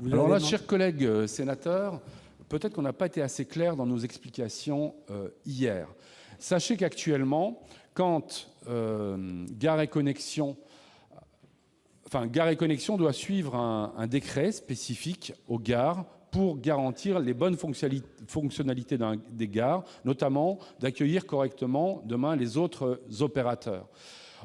Alors là, chers collègues sénateurs, peut-être qu'on n'a pas été assez clair dans nos explications hier. Sachez qu'actuellement, quand Gares et Connexions doit suivre un décret spécifique aux gares pour garantir les bonnes fonctionnalités des gares, notamment d'accueillir correctement demain les autres opérateurs.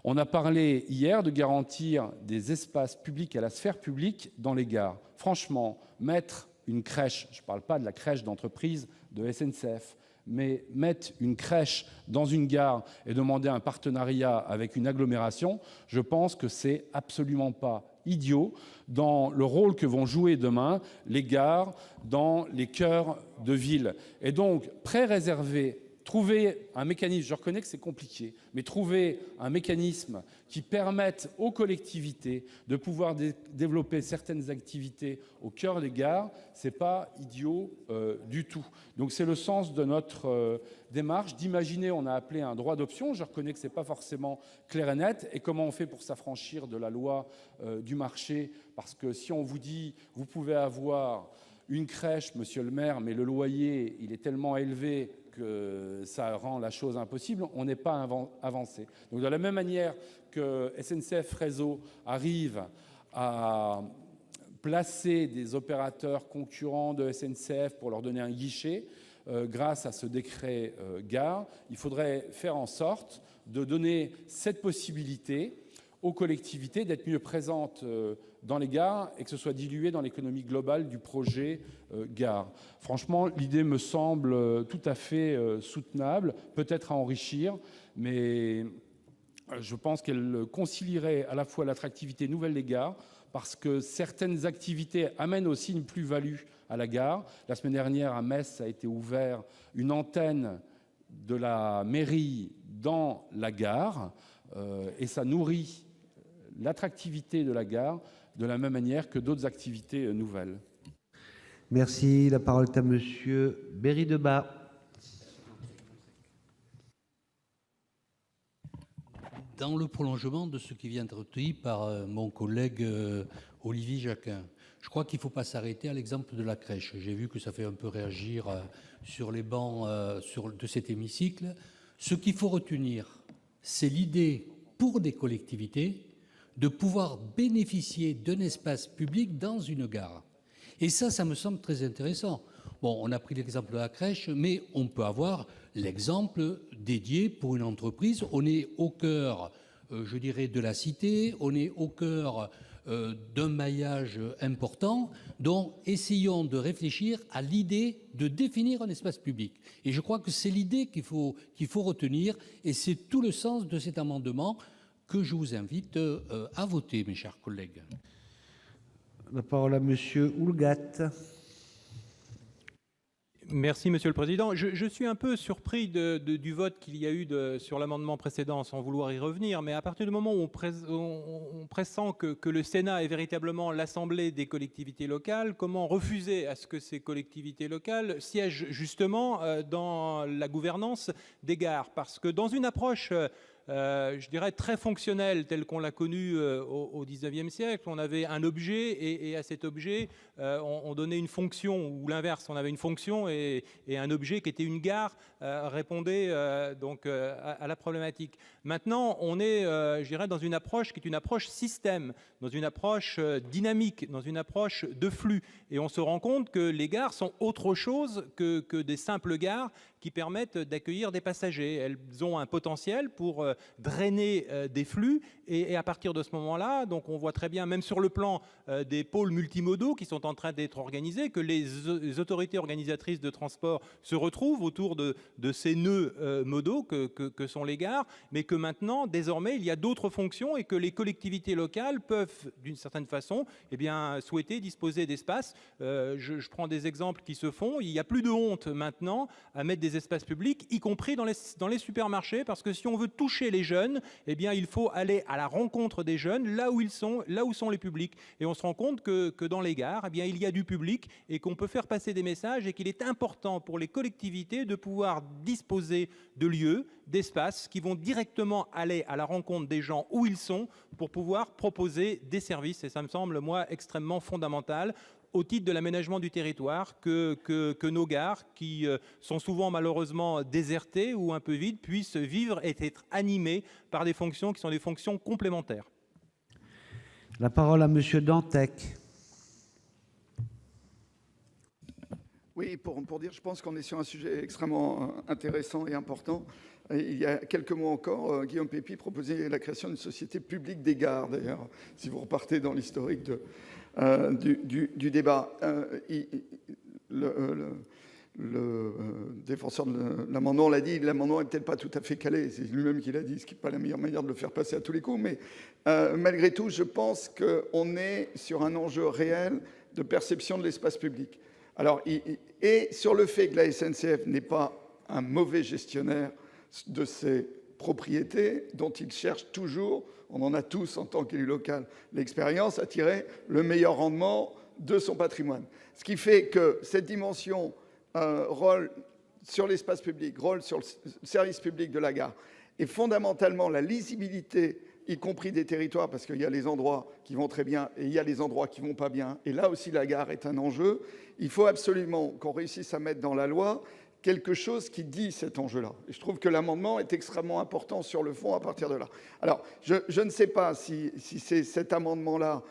On a parlé hier de garantir des espaces publics à la sphère publique dans les gares. Franchement, mettre une crèche, je ne parle pas de la crèche d'entreprise de SNCF, mais mettre une crèche dans une gare et demander un partenariat avec une agglomération, je pense que c'est absolument pas idiot dans le rôle que vont jouer demain les gares dans les cœurs de ville. Et donc, préréserver, trouver un mécanisme, je reconnais que c'est compliqué, mais trouver un mécanisme qui permette aux collectivités de pouvoir développer certaines activités au cœur des gares, c'est pas idiot du tout. Donc c'est le sens de notre démarche d'imaginer, on a appelé un droit d'option, je reconnais que c'est pas forcément clair et net, et comment on fait pour s'affranchir de la loi du marché, parce que si on vous dit, vous pouvez avoir une crèche, monsieur le maire, mais le loyer, il est tellement élevé que ça rend la chose impossible, on n'est pas avancé. Donc de la même manière que SNCF Réseau arrive à placer des opérateurs concurrents de SNCF pour leur donner un guichet, grâce à ce décret gare, il faudrait faire en sorte de donner cette possibilité aux collectivités d'être mieux présentes dans les gares et que ce soit dilué dans l'économie globale du projet gare. Franchement, l'idée me semble tout à fait soutenable, peut-être à enrichir, mais je pense qu'elle concilierait à la fois l'attractivité nouvelle des gares, parce que certaines activités amènent aussi une plus-value à la gare. La semaine dernière, à Metz, a été ouverte une antenne de la mairie dans la gare, et ça nourrit l'attractivité de la gare de la même manière que d'autres activités nouvelles. Merci. La parole est à monsieur Berry-Debat. Dans le prolongement de ce qui vient d'être dit par mon collègue Olivier Jacquin, je crois qu'il ne faut pas s'arrêter à l'exemple de la crèche. J'ai vu que ça fait un peu réagir sur les bancs de cet hémicycle. Ce qu'il faut retenir, c'est l'idée pour des collectivités de pouvoir bénéficier d'un espace public dans une gare. Et ça me semble très intéressant. Bon, on a pris l'exemple de la crèche, mais on peut avoir l'exemple dédié pour une entreprise. On est au cœur, je dirais, de la cité, on est au cœur d'un maillage important. Donc, essayons de réfléchir à l'idée de définir un espace public. Et je crois que c'est l'idée qu'il faut retenir, et c'est tout le sens de cet amendement que je vous invite à voter, mes chers collègues. La parole à monsieur Houllegatte. Merci, Monsieur le Président. Je suis un peu surpris du vote qu'il y a eu sur l'amendement précédent, sans vouloir y revenir, mais à partir du moment où on pressent que le Sénat est véritablement l'Assemblée des collectivités locales, comment refuser à ce que ces collectivités locales siègent justement dans la gouvernance des gares? Parce que dans une approche je dirais très fonctionnel tel qu'on l'a connu au XIXe siècle. On avait un objet et à cet objet on donnait une fonction, ou l'inverse, on avait une fonction et un objet qui était une gare répondait donc à la problématique. Maintenant, on est, je dirais, dans une approche qui est une approche système, dans une approche dynamique, dans une approche de flux. Et on se rend compte que les gares sont autre chose que des simples gares qui permettent d'accueillir des passagers. Elles ont un potentiel pour drainer des flux et à partir de ce moment-là, donc on voit très bien, même sur le plan des pôles multimodaux qui sont en train d'être organisés, que les autorités organisatrices de transport se retrouvent autour de ces nœuds modaux que sont les gares, mais que maintenant, désormais, il y a d'autres fonctions et que les collectivités locales peuvent, d'une certaine façon, eh bien, souhaiter disposer d'espaces. Je prends des exemples qui se font. Il n'y a plus de honte maintenant à mettre des espaces publics, y compris dans les supermarchés, parce que si on veut toucher les jeunes, eh bien, il faut aller à la rencontre des jeunes, là où ils sont, là où sont les publics. Et on se rend compte que dans les gares, eh bien, il y a du public et qu'on peut faire passer des messages et qu'il est important pour les collectivités de pouvoir disposer de lieux, d'espaces qui vont directement aller à la rencontre des gens où ils sont pour pouvoir proposer des services. Et ça me semble, moi, extrêmement fondamental au titre de l'aménagement du territoire, que nos gares, qui sont souvent malheureusement désertées ou un peu vides, puissent vivre et être animées par des fonctions qui sont des fonctions complémentaires. La parole à Monsieur Dantec. Oui, pour dire, je pense qu'on est sur un sujet extrêmement intéressant et important. Et il y a quelques mois encore, Guillaume Pépi proposait la création d'une société publique des gares, d'ailleurs, si vous repartez dans l'historique du débat. Le défenseur de l'amendement l'a dit, l'amendement n'est peut-être pas tout à fait calé, c'est lui-même qui l'a dit, ce qui n'est pas la meilleure manière de le faire passer à tous les coups, mais malgré tout, je pense qu'on est sur un enjeu réel de perception de l'espace public. Alors, et sur le fait que la SNCF n'est pas un mauvais gestionnaire de ses propriétés, dont il cherche toujours, on en a tous en tant qu'élu local, l'expérience à tirer le meilleur rendement de son patrimoine. Ce qui fait que cette dimension rôle sur l'espace public, rôle sur le service public de la gare, et fondamentalement la lisibilité, y compris des territoires, parce qu'il y a les endroits qui vont très bien et il y a les endroits qui ne vont pas bien, et là aussi la gare est un enjeu. Il faut absolument qu'on réussisse à mettre dans la loi quelque chose qui dit cet enjeu-là. Et je trouve que l'amendement est extrêmement important sur le fond à partir de là. Alors, je ne sais pas si c'est cet amendement-là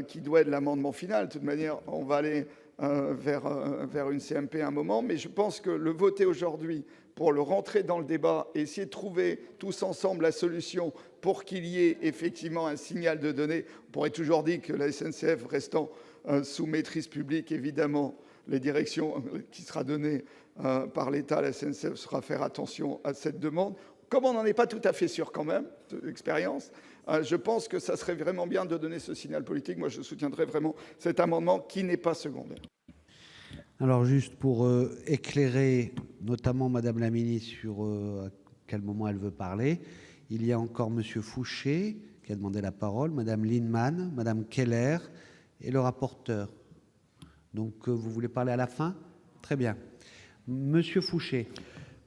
qui doit être l'amendement final. De toute manière, on va aller vers une CMP à un moment, mais je pense que le voter aujourd'hui pour le rentrer dans le débat et essayer de trouver tous ensemble la solution pour qu'il y ait effectivement un signal de données, on pourrait toujours dire que la SNCF restant sous maîtrise publique, évidemment, les directions qui sera donnée par l'État à la SNCF sera faire attention à cette demande. Comme on n'en est pas tout à fait sûr quand même, d'expérience, je pense que ça serait vraiment bien de donner ce signal politique. Moi, je soutiendrai vraiment cet amendement qui n'est pas secondaire. Alors, juste pour éclairer notamment Madame la Ministre sur à quel moment elle veut parler, il y a encore Monsieur Fouché qui a demandé la parole, Madame Lienemann, Madame Keller et le rapporteur. Donc, vous voulez parler à la fin? Très bien. Monsieur Fouché.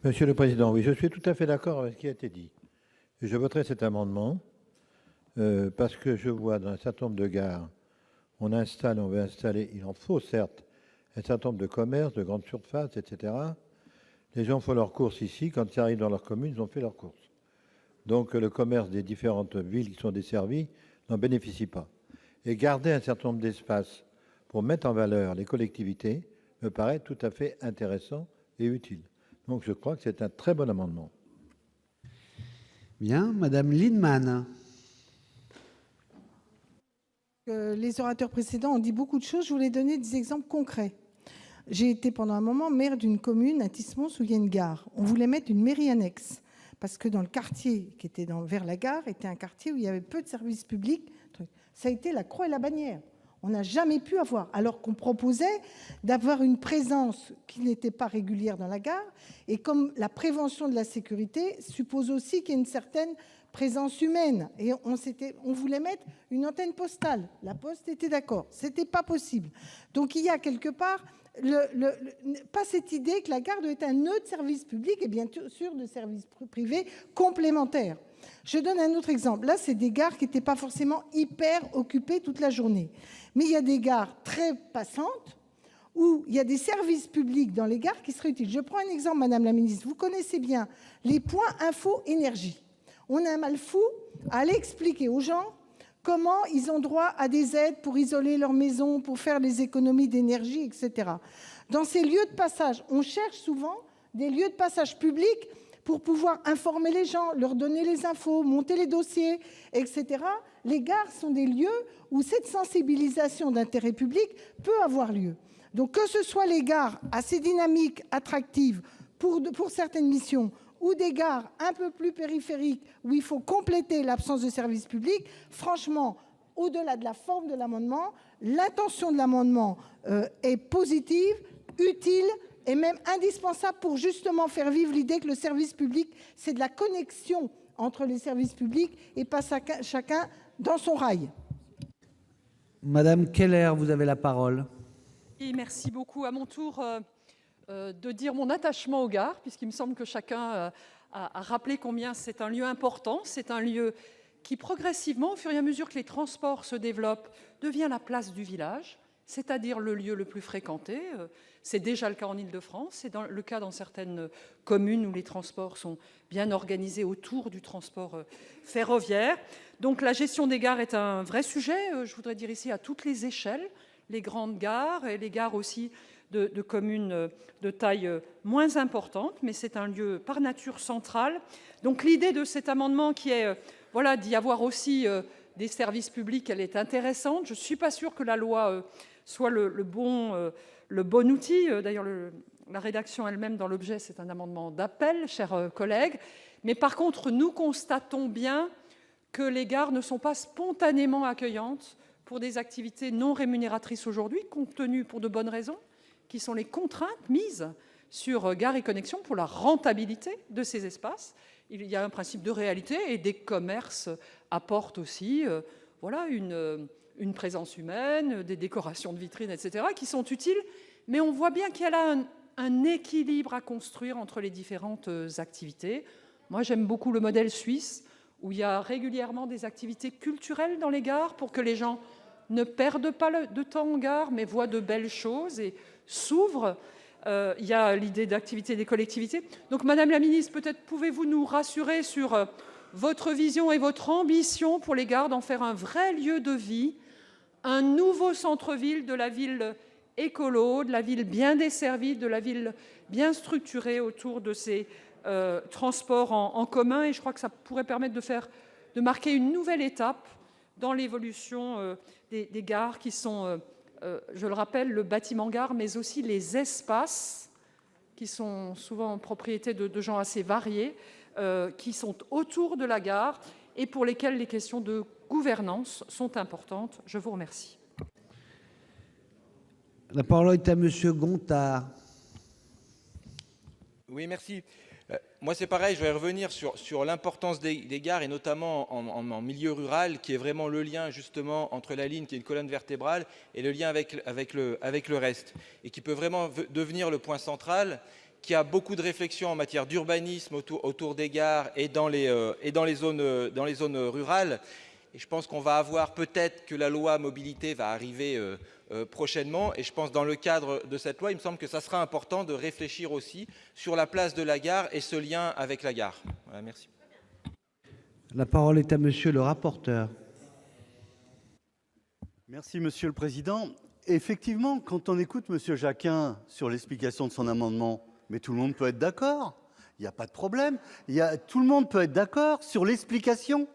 Monsieur le Président, oui, je suis tout à fait d'accord avec ce qui a été dit. Je voterai cet amendement parce que je vois dans un certain nombre de gares, on veut installer, il en faut certes, un certain nombre de commerces, de grandes surfaces, etc. Les gens font leurs courses ici, quand ils arrivent dans leur commune, ils ont fait leurs courses. Donc le commerce des différentes villes qui sont desservies n'en bénéficie pas. Et garder un certain nombre d'espaces pour mettre en valeur les collectivités me paraît tout à fait intéressant et utile. Donc je crois que c'est un très bon amendement. Bien, Madame Lienemann. Les orateurs précédents ont dit beaucoup de choses. Je voulais donner des exemples concrets. J'ai été pendant un moment maire d'une commune, à Tismons, où il y a une gare. On voulait mettre une mairie annexe, parce que dans le quartier qui était vers la gare, était un quartier où il y avait peu de services publics. Ça a été la croix et la bannière. On n'a jamais pu avoir, alors qu'on proposait d'avoir une présence qui n'était pas régulière dans la gare. Et comme la prévention de la sécurité suppose aussi qu'il y ait une certaine présence humaine. Et on voulait mettre une antenne postale. La Poste était d'accord. Ce n'était pas possible. Donc il y a quelque part pas cette idée que la gare doit être un nœud de service public et bien sûr de service privé complémentaire. Je donne un autre exemple. Là, c'est des gares qui n'étaient pas forcément hyper occupées toute la journée. Mais il y a des gares très passantes où il y a des services publics dans les gares qui seraient utiles. Je prends un exemple, Madame la Ministre. Vous connaissez bien les points info énergie. On a un mal fou à aller expliquer aux gens comment ils ont droit à des aides pour isoler leur maison, pour faire des économies d'énergie, etc. Dans ces lieux de passage, on cherche souvent des lieux de passage publics pour pouvoir informer les gens, leur donner les infos, monter les dossiers, etc. Les gares sont des lieux où cette sensibilisation d'intérêt public peut avoir lieu. Donc que ce soit les gares assez dynamiques, attractives pour certaines missions, ou des gares un peu plus périphériques où il faut compléter l'absence de service public, franchement, au-delà de la forme de l'amendement, l'intention de l'amendement est positive, utile et même indispensable pour justement faire vivre l'idée que le service public, c'est de la connexion entre les services publics et pas chacun dans son rail. Madame Keller, vous avez la parole. Et merci beaucoup. À mon tour de dire mon attachement aux gares, puisqu'il me semble que chacun à rappeler combien c'est un lieu important, c'est un lieu qui progressivement, au fur et à mesure que les transports se développent, devient la place du village, c'est-à-dire le lieu le plus fréquenté. C'est déjà le cas en Île-de-France, c'est le cas dans certaines communes où les transports sont bien organisés autour du transport ferroviaire. Donc la gestion des gares est un vrai sujet, je voudrais dire ici à toutes les échelles, les grandes gares et les gares aussi de communes de taille moins importante, mais c'est un lieu par nature central. Donc l'idée de cet amendement qui est d'y avoir aussi des services publics, elle est intéressante. Je ne suis pas sûre que la loi soit le bon outil. D'ailleurs, la rédaction elle-même dans l'objet, c'est un amendement d'appel, chers collègues. Mais par contre, nous constatons bien que les gares ne sont pas spontanément accueillantes pour des activités non rémunératrices aujourd'hui, compte tenu, pour de bonnes raisons, qui sont les contraintes mises sur Gares & Connexions pour la rentabilité de ces espaces. Il y a un principe de réalité et des commerces apportent aussi une présence humaine, des décorations de vitrines, etc., qui sont utiles. Mais on voit bien qu'il y a là un équilibre à construire entre les différentes activités. Moi, j'aime beaucoup le modèle suisse, où il y a régulièrement des activités culturelles dans les gares pour que les gens ne perdent pas de temps en gare, mais voient de belles choses et s'ouvrent. Il y a l'idée d'activité des collectivités. Donc, Madame la Ministre, peut-être pouvez-vous nous rassurer sur votre vision et votre ambition pour les gares d'en faire un vrai lieu de vie, un nouveau centre-ville de la ville écolo, de la ville bien desservie, de la ville bien structurée autour de ces transports en commun. Et je crois que ça pourrait permettre de marquer une nouvelle étape dans l'évolution des gares qui sont, je le rappelle, le bâtiment gare, mais aussi les espaces qui sont souvent propriété de gens assez variés, qui sont autour de la gare et pour lesquels les questions de gouvernance sont importantes. Je vous remercie. La parole est à Monsieur Gontard. Oui, merci. Moi, c'est pareil, je vais revenir sur l'importance des gares, et notamment en milieu rural, qui est vraiment le lien justement entre la ligne, qui est une colonne vertébrale, et le lien avec le reste, et qui peut vraiment devenir le point central, qui a beaucoup de réflexions en matière d'urbanisme autour des gares et dans les zones rurales. Et je pense qu'on va avoir, peut-être que la loi mobilité va arriver prochainement, et je pense dans le cadre de cette loi, il me semble que ça sera important de réfléchir aussi sur la place de la gare et ce lien avec la gare. Voilà, merci. La parole est à Monsieur le rapporteur. Merci Monsieur le Président. Effectivement, quand on écoute Monsieur Jacquin sur l'explication de son amendement, mais tout le monde peut être d'accord, il n'y a pas de problème, tout le monde peut être d'accord sur l'explication.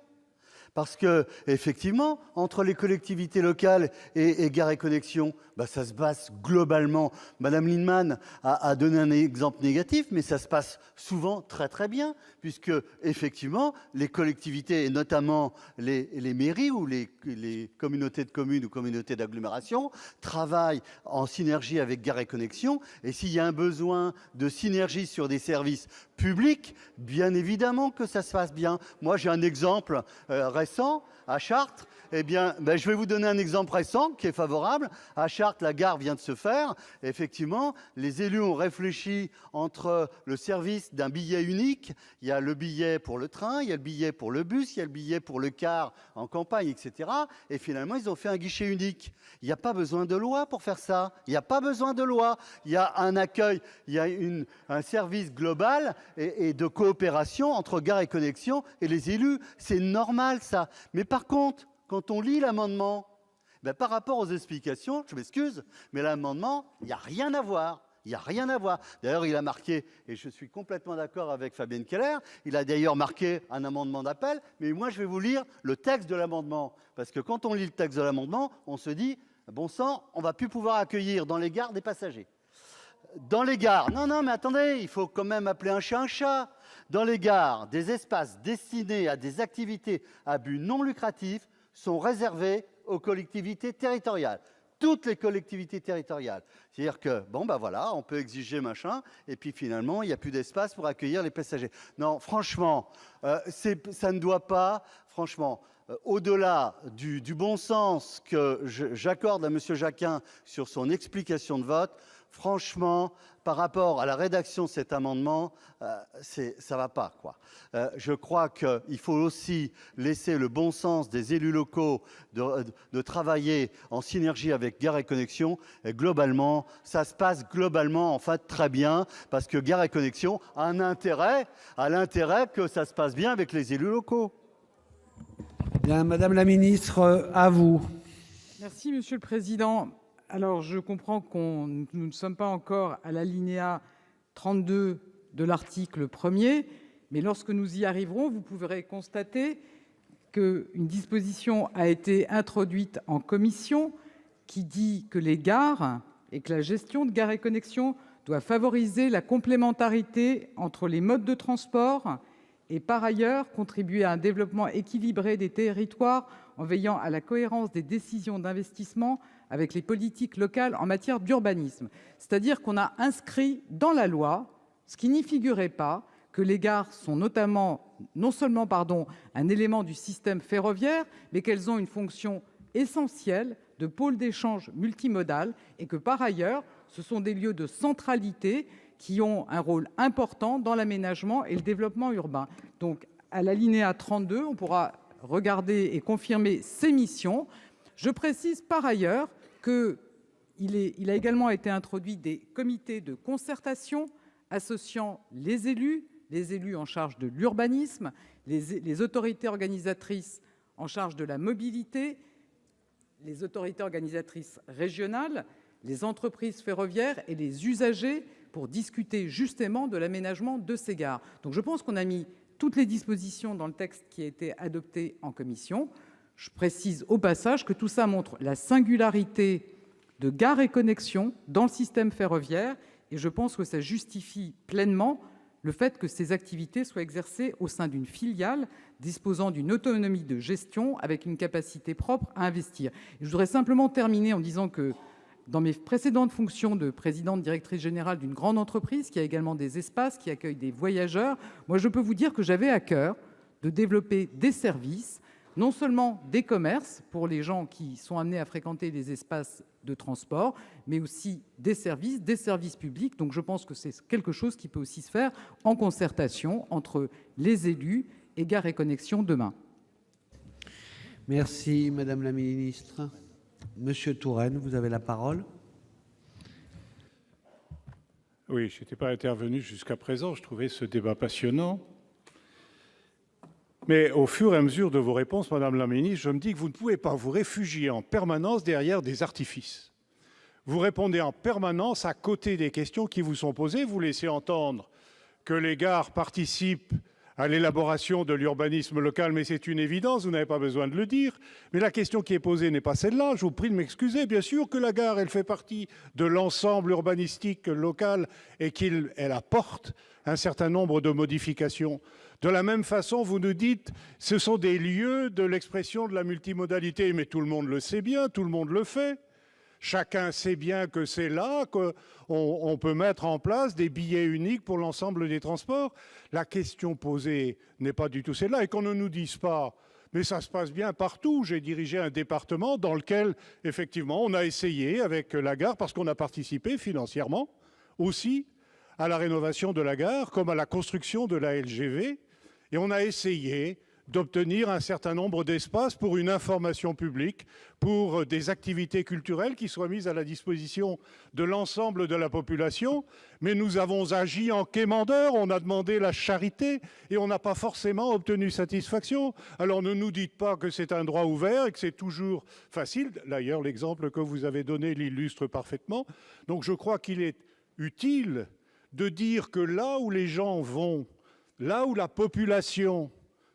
Parce que, effectivement, entre les collectivités locales et Gares & Connexions, ça se passe globalement. Madame Lienemann a donné un exemple négatif, mais ça se passe souvent très très bien, puisque, effectivement, les collectivités, et notamment les mairies ou les communautés de communes ou communautés d'agglomération, travaillent en synergie avec Gares & Connexions. Et s'il y a un besoin de synergie sur des services publics, bien évidemment que ça se passe bien. Moi, j'ai un exemple récent à Chartres. Eh bien, je vais vous donner un exemple récent qui est favorable. À Chartres, la gare vient de se faire. Effectivement, les élus ont réfléchi entre le service d'un billet unique. Il y a le billet pour le train, il y a le billet pour le bus, il y a le billet pour le car en campagne, etc. Et finalement, ils ont fait un guichet unique. Il n'y a pas besoin de loi pour faire ça. Il n'y a pas besoin de loi. Il y a un accueil, il y a un service global et de coopération entre Gares & Connexions et les élus. C'est normal, ça. Mais par contre, quand on lit l'amendement, par rapport aux explications, je m'excuse, mais l'amendement, il n'y a rien à voir. Il n'y a rien à voir. D'ailleurs, il a marqué, et je suis complètement d'accord avec Fabienne Keller, il a d'ailleurs marqué un amendement d'appel, mais moi, je vais vous lire le texte de l'amendement. Parce que quand on lit le texte de l'amendement, on se dit, bon sang, on ne va plus pouvoir accueillir dans les gares des passagers. Dans les gares, non, mais attendez, il faut quand même appeler un chat un chat. Dans les gares, des espaces destinés à des activités à but non lucratif sont réservés aux collectivités territoriales. Toutes les collectivités territoriales. C'est-à-dire que, voilà, on peut exiger machin, et puis finalement, il n'y a plus d'espace pour accueillir les passagers. Non, franchement, ça ne doit pas, franchement, au-delà du bon sens que j'accorde à M. Jacquin sur son explication de vote, franchement, par rapport à la rédaction de cet amendement, ça ne va pas, quoi. Je crois qu'il faut aussi laisser le bon sens des élus locaux de travailler en synergie avec Gares & Connexions. Et globalement, ça se passe en fait très bien, parce que Gares & Connexions a l'intérêt que ça se passe bien avec les élus locaux. Bien, Madame la ministre, à vous. Merci, Monsieur le Président. Alors, je comprends que nous ne sommes pas encore à l'alinéa 32 de l'article 1er, mais lorsque nous y arriverons, vous pourrez constater qu'une disposition a été introduite en commission qui dit que les gares et que la gestion de Gares & Connexions doit favoriser la complémentarité entre les modes de transport et, par ailleurs, contribuer à un développement équilibré des territoires en veillant à la cohérence des décisions d'investissement avec les politiques locales en matière d'urbanisme. C'est-à-dire qu'on a inscrit dans la loi, ce qui n'y figurait pas, que les gares sont non seulement un élément du système ferroviaire, mais qu'elles ont une fonction essentielle de pôle d'échange multimodal et que, par ailleurs, ce sont des lieux de centralité qui ont un rôle important dans l'aménagement et le développement urbain. Donc, à l'alinéa 32, on pourra regarder et confirmer ces missions. Je précise par ailleurs qu'il a également été introduit des comités de concertation associant les élus en charge de l'urbanisme, les autorités organisatrices en charge de la mobilité, les autorités organisatrices régionales, les entreprises ferroviaires et les usagers pour discuter justement de l'aménagement de ces gares. Donc je pense qu'on a mis toutes les dispositions dans le texte qui a été adopté en commission. Je précise au passage que tout ça montre la singularité de Gares & Connexions dans le système ferroviaire et je pense que ça justifie pleinement le fait que ces activités soient exercées au sein d'une filiale disposant d'une autonomie de gestion avec une capacité propre à investir. Et je voudrais simplement terminer en disant que dans mes précédentes fonctions de présidente directrice générale d'une grande entreprise qui a également des espaces, qui accueille des voyageurs, moi je peux vous dire que j'avais à cœur de développer des services, non seulement des commerces pour les gens qui sont amenés à fréquenter les espaces de transport, mais aussi des services publics. Donc je pense que c'est quelque chose qui peut aussi se faire en concertation entre les élus et Gares & Connexions demain. Merci, Madame la ministre. Monsieur Touraine, vous avez la parole. Oui, je n'étais pas intervenu jusqu'à présent. Je trouvais ce débat passionnant. Mais au fur et à mesure de vos réponses, Madame la ministre, je me dis que vous ne pouvez pas vous réfugier en permanence derrière des artifices. Vous répondez en permanence à côté des questions qui vous sont posées. Vous laissez entendre que les gares participent à l'élaboration de l'urbanisme local, mais c'est une évidence, vous n'avez pas besoin de le dire. Mais la question qui est posée n'est pas celle-là, je vous prie de m'excuser. Bien sûr que la gare, elle fait partie de l'ensemble urbanistique local et qu'elle apporte un certain nombre de modifications. De la même façon, vous nous dites, ce sont des lieux de l'expression de la multimodalité, mais tout le monde le sait bien, tout le monde le fait. Chacun sait bien que c'est là qu'on peut mettre en place des billets uniques pour l'ensemble des transports. La question posée n'est pas du tout celle-là. Et qu'on ne nous dise pas, mais ça se passe bien partout. J'ai dirigé un département dans lequel, effectivement, on a essayé avec la gare, parce qu'on a participé financièrement aussi à la rénovation de la gare, comme à la construction de la LGV. Et on a essayé d'obtenir un certain nombre d'espaces pour une information publique, pour des activités culturelles qui soient mises à la disposition de l'ensemble de la population. Mais nous avons agi en quémandeur, on a demandé la charité et on n'a pas forcément obtenu satisfaction. Alors ne nous dites pas que c'est un droit ouvert et que c'est toujours facile. D'ailleurs, l'exemple que vous avez donné l'illustre parfaitement. Donc je crois qu'il est utile de dire que là où les gens vont, là où la population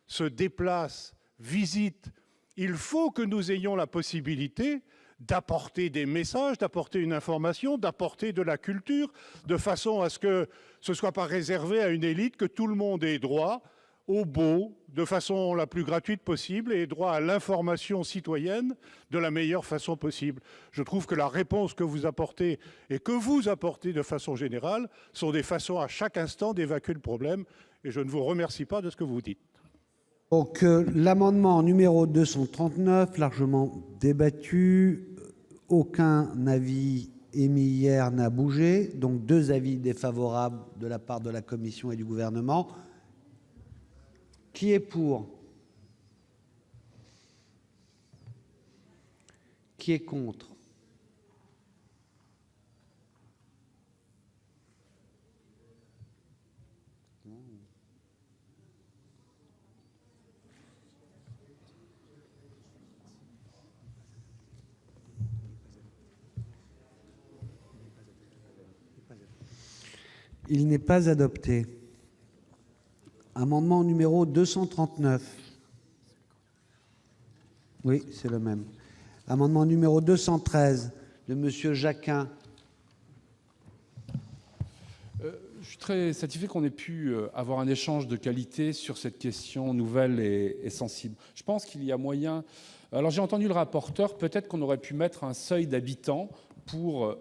se déplacent, visitent, il faut que nous ayons la possibilité d'apporter des messages, d'apporter une information, d'apporter de la culture, de façon à ce que ce ne soit pas réservé à une élite, que tout le monde ait droit au beau, de façon la plus gratuite possible, et droit à l'information citoyenne de la meilleure façon possible. Je trouve que la réponse que vous apportez et que vous apportez de façon générale sont des façons à chaque instant d'évacuer le problème, et je ne vous remercie pas de ce que vous dites. Donc, l'amendement numéro 239, largement débattu, aucun avis émis hier n'a bougé, donc 2 avis défavorables de la part de la Commission et du Gouvernement. Qui est pour? Qui est contre? Il n'est pas adopté. Amendement numéro 239. Oui, c'est le même. Amendement numéro 213 de Monsieur Jacquin. Je suis très satisfait qu'on ait pu avoir un échange de qualité sur cette question nouvelle et sensible. Je pense qu'il y a moyen... Alors j'ai entendu le rapporteur, peut-être qu'on aurait pu mettre un seuil d'habitants pour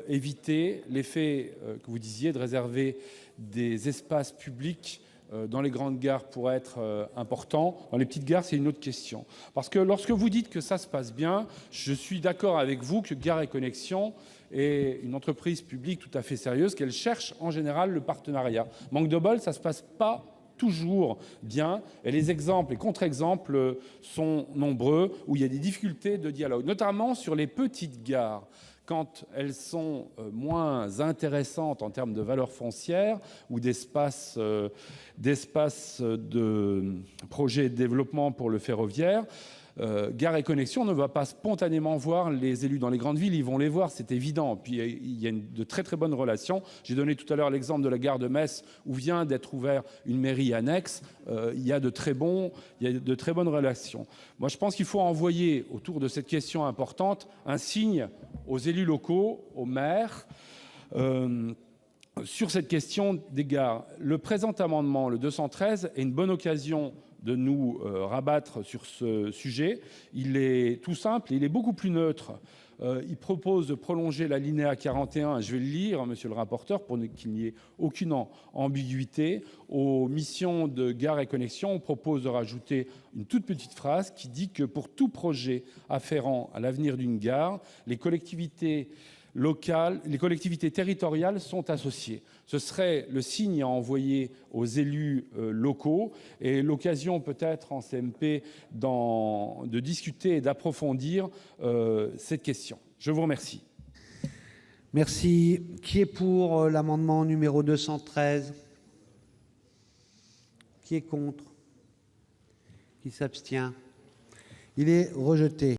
éviter l'effet que vous disiez de réserver des espaces publics dans les grandes gares pour être important. Dans les petites gares, c'est une autre question. Parce que lorsque vous dites que ça se passe bien, je suis d'accord avec vous que Gares & Connexions est une entreprise publique tout à fait sérieuse, qu'elle cherche en général le partenariat. Manque de bol, ça ne se passe pas toujours bien, et les exemples, les contre-exemples sont nombreux, où il y a des difficultés de dialogue, notamment sur les petites gares. Quand elles sont moins intéressantes en termes de valeur foncière ou d'espace de projet de développement pour le ferroviaire, Gares & Connexions ne va pas spontanément voir les élus dans les grandes villes, ils vont les voir, c'est évident. Puis il y a de très très bonnes relations. J'ai donné tout à l'heure l'exemple de la gare de Metz où vient d'être ouverte une mairie annexe. Il y a de très bonnes relations. Moi, je pense qu'il faut envoyer autour de cette question importante un signe aux élus locaux, aux maires, sur cette question des gares. Le présent amendement, le 213, est une bonne occasion de nous rabattre sur ce sujet. Il est tout simple, il est beaucoup plus neutre. Il propose de prolonger l'alinéa 41, je vais le lire, monsieur le rapporteur, pour qu'il n'y ait aucune ambiguïté. Aux missions de Gares & Connexions, on propose de rajouter une toute petite phrase qui dit que pour tout projet afférent à l'avenir d'une gare, les collectivités locales, les collectivités territoriales sont associées. Ce serait le signe à envoyer aux élus locaux et l'occasion peut-être en CMP de discuter et d'approfondir cette question. Je vous remercie. Merci. Qui est pour l'amendement numéro 213? Qui est contre? Qui s'abstient? Il est rejeté.